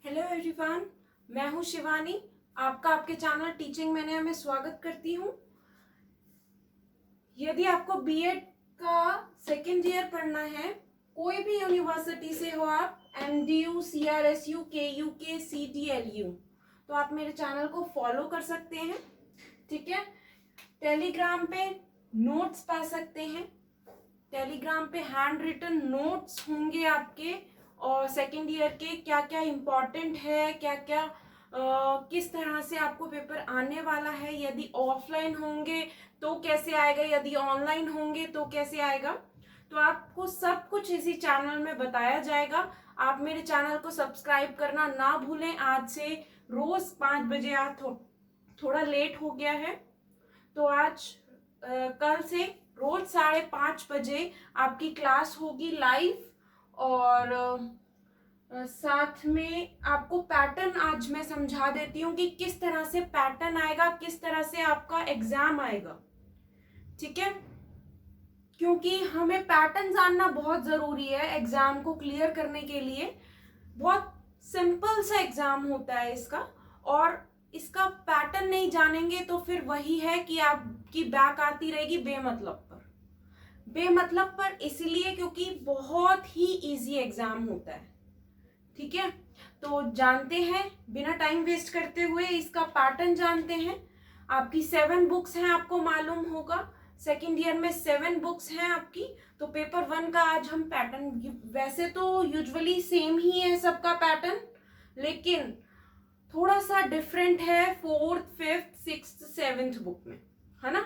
Hello everyone, मैं हूं शिवानी। आपका आपके चैनल टीचिंग मैंने में स्वागत करती हूं। यदि आपको बीएड का सेकेंड ईयर पढ़ना है, कोई भी यूनिवर्सिटी से हो आप, एमडीयू, सीआरएसयू, केयूके, सीटीएलयू, तो आप मेरे चैनल को फॉलो कर सकते हैं। ठीक है, टेलीग्राम पे नोट्स पा सकते हैं। टेलीग्राम पे हैंड रिटन नोट्स होंगे आपके, और सेकेंड ईयर के क्या क्या इम्पोर्टेंट है, क्या क्या किस तरह से आपको पेपर आने वाला है। यदि ऑफलाइन होंगे तो कैसे आएगा, यदि ऑनलाइन होंगे तो कैसे आएगा, तो आपको सब कुछ इसी चैनल में बताया जाएगा। आप मेरे चैनल को सब्सक्राइब करना ना भूलें। आज से रोज 5 बजे, आज थोड़ा लेट हो गया है, तो आज कल से रोज 5:30 बजे आपकी क्लास होगी लाइव। और साथ में आपको पैटर्न आज मैं समझा देती हूँ कि किस तरह से पैटर्न आएगा, किस तरह से आपका एग्जाम आएगा। ठीक है, क्योंकि हमें पैटर्न जानना बहुत जरूरी है एग्जाम को क्लियर करने के लिए। बहुत सिंपल सा एग्जाम होता है इसका, और इसका पैटर्न नहीं जानेंगे तो फिर वही है कि आपकी बैक आती रहेगी बेमतलब पर इसलिए क्योंकि बहुत ही इजी एग्जाम होता है। ठीक है, तो जानते हैं, बिना टाइम वेस्ट करते हुए इसका पैटर्न जानते हैं। आपकी 7 बुक्स हैं, आपको मालूम होगा सेकेंड ईयर में 7 बुक्स हैं आपकी। तो पेपर 1 का आज हम पैटर्न, वैसे तो यूजुअली सेम ही है सबका पैटर्न, लेकिन थोड़ा सा डिफरेंट है 4th, 5th, 6th, 7th book में, है ना।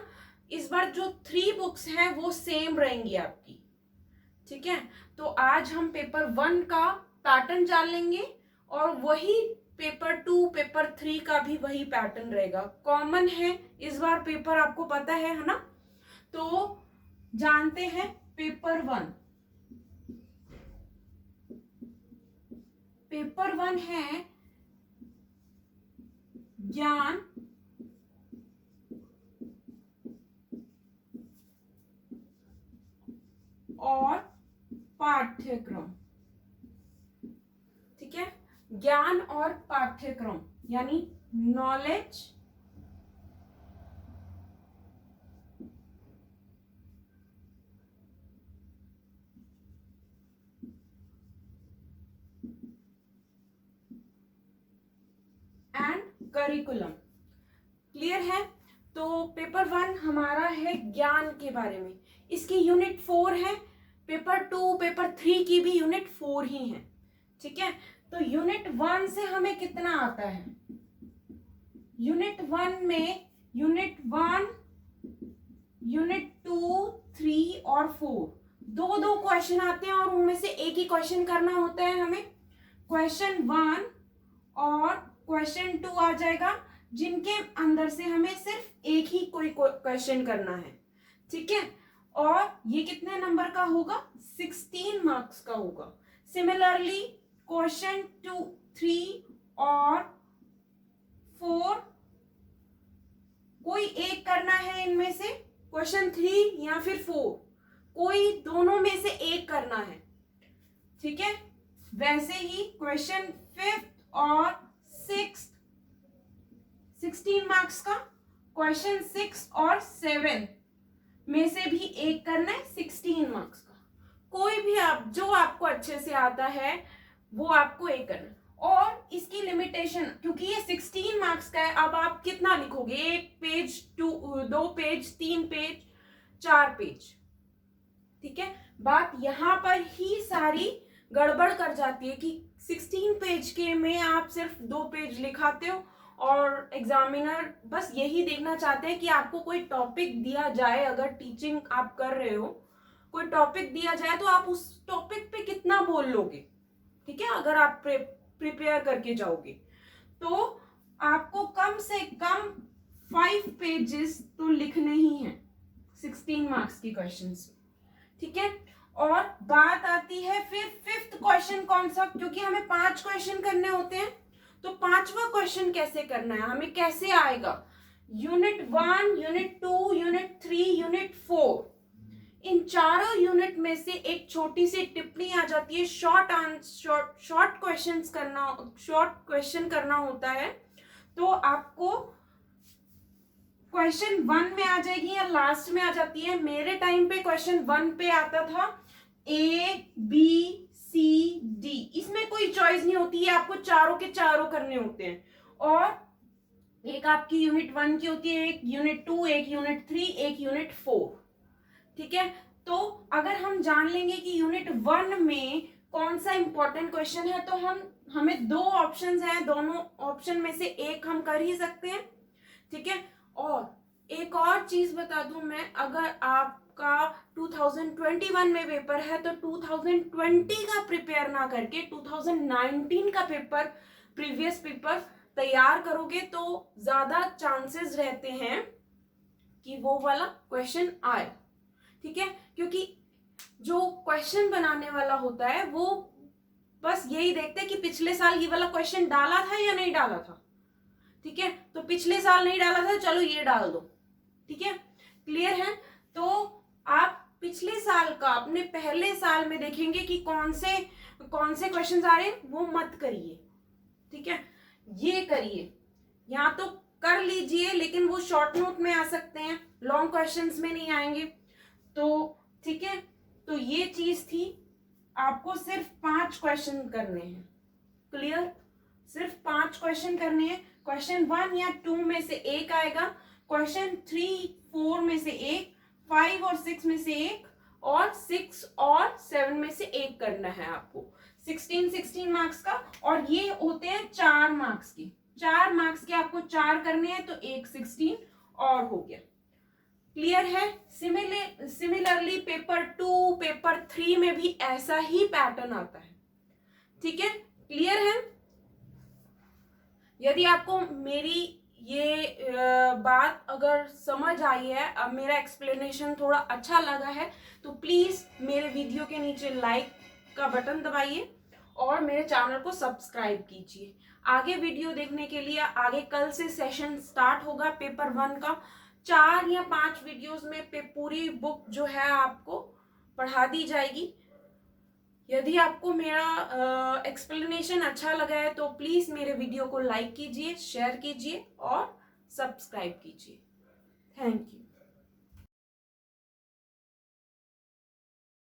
इस बार जो 3 बुक्स हैं वो सेम रहेंगी आपकी। ठीक है, तो आज हम पेपर 1 का पैटर्न जान लेंगे, और वही पेपर 2, पेपर 3 का भी वही पैटर्न रहेगा, कॉमन है इस बार पेपर, आपको पता है ना। तो जानते हैं पेपर 1। पेपर 1 है ज्ञान और पाठ्यक्रम। ठीक है, ज्ञान और पाठ्यक्रम यानी नॉलेज एंड करिकुलम। क्लियर है। तो पेपर 1 हमारा है ज्ञान के बारे में, इसकी यूनिट 4 है। पेपर 2, पेपर 3 की भी यूनिट 4 ही है। ठीक है, तो यूनिट 1 से हमें कितना आता है? यूनिट 1 में यूनिट 1, यूनिट 2, 3 और 4 दो क्वेश्चन आते हैं, और उनमें से एक ही क्वेश्चन करना होता है हमें। क्वेश्चन 1 और क्वेश्चन 2 आ जाएगा, जिनके अंदर से हमें सिर्फ एक ही कोई क्वेश्चन करना है। ठीक है, और ये कितने नंबर का होगा? 16 मार्क्स का होगा। सिमिलरली क्वेश्चन 2, 3 और 4 कोई एक करना है इनमें से, क्वेश्चन 3 या फिर 4, कोई दोनों में से एक करना है। ठीक है, वैसे ही क्वेश्चन 5th और 6th 16 मार्क्स का, क्वेश्चन 6 और 7 में से भी एक करना है 16 मार्क्स का। कोई भी आप जो आपको अच्छे से आता है वो आपको एक करना है। और इसकी लिमिटेशन, क्योंकि ये 16 मार्क्स का है, अब आप कितना लिखोगे? 1 पेज, 2 पेज, 3 पेज, 4 पेज। ठीक है, बात यहां पर ही सारी गड़बड़ कर जाती है कि 16 पेज के में आप सिर्फ 2 पेज लिखाते हो, और एग्जामिनर बस यही देखना चाहते हैं कि आपको कोई टॉपिक दिया जाए, अगर टीचिंग आप कर रहे हो, कोई टॉपिक दिया जाए तो आप उस टॉपिक पे कितना बोल लोगे। ठीक है, अगर आप प्रिपेयर करके जाओगे तो आपको कम से कम 5 पेजेस तो लिखने ही हैं 16 मार्क्स की क्वेश्चंस। ठीक है, और बात आती है फिर 5th क्वेश्चन कौन सा, क्योंकि हमें 5 क्वेश्चन करने होते हैं, तो 5वां क्वेश्चन कैसे करना है, हमें कैसे आएगा? यूनिट 1, यूनिट 2, यूनिट 3, यूनिट 4, इन चारों यूनिट में में से एक छोटी सी टिप्पणी आ जाती है, शॉर्ट क्वेश्चन करना होता है, तो आपको क्वेश्चन 1 में आ जाएगी या लास्ट में आ जाती है। मेरे टाइम पे क्वेश्चन 1 पे आता था ABCD, इसमें कोई चॉइस नहीं होती है, आपको चारों के चारों करने होते हैं। और एक आपकी यूनिट 1 की होती है, एक यूनिट 2, एक यूनिट 3, एक यूनिट 4। ठीक है, तो अगर हम जान लेंगे कि यूनिट 1 में कौन सा इंपॉर्टेंट क्वेश्चन है, तो हमें 2 ऑप्शंस हैं, दोनों ऑप्शन में से एक हम कर ही सकते हैं। ठीक है, और एक और चीज बता दूं मैं, अगर आपका 2021 में पेपर है तो 2020 का प्रिपेयर ना करके 2019 का पेपर, प्रीवियस पेपर तैयार करोगे तो ज्यादा चांसेस रहते हैं कि वो वाला क्वेश्चन आए। ठीक है, क्योंकि जो क्वेश्चन बनाने वाला होता है वो बस यही देखते हैं कि पिछले साल ये वाला क्वेश्चन डाला था या नहीं डाला था। ठीक है, तो पिछले साल नहीं डाला था, चलो ये डाल दो। ठीक है, क्लियर है? तो आप पिछले साल का अपने पहले साल में देखेंगे कि कौन से क्वेश्चन आ रहे हैं, वो मत करिए। ठीक है, ये करिए, या तो कर लीजिए, लेकिन वो शॉर्ट नोट में आ सकते हैं, लॉन्ग क्वेश्चंस में नहीं आएंगे। तो ठीक है, तो ये चीज थी, आपको सिर्फ 5 क्वेश्चन करने हैं। क्लियर? सिर्फ 5 क्वेश्चन करने हैं। क्वेश्चन 1 या 2 में से एक आएगा, क्वेश्चन 3, 4 में से एक, 5 और 6 में से एक, और 6 और 7 में से एक करना है आपको। 16 मार्क्स का, और ये होते हैं 4 मार्क्स की। 4 मार्क्स के आपको 4 करने हैं, तो एक 16 और हो गया। क्लियर है? सिमिलरली पेपर 2, पेपर 3 में भी ऐसा ही पैटर्न आता है। ठीक है, क्लियर है? यदि आपको मेरी ये बात अगर समझ आई है, अब मेरा एक्सप्लेनेशन थोड़ा अच्छा लगा है, तो प्लीज मेरे वीडियो के नीचे लाइक का बटन दबाइए और मेरे चैनल को सब्सक्राइब कीजिए। आगे वीडियो देखने के लिए, आगे कल से सेशन स्टार्ट होगा पेपर 1 का। 4 या 5 वीडियोस में पूरी बुक जो है आपको पढ़ा दी जाएगी। यदि आपको मेरा एक्सप्लेनेशन अच्छा लगा है तो प्लीज मेरे वीडियो को लाइक कीजिए, शेयर कीजिए और सब्सक्राइब कीजिए। Thank you.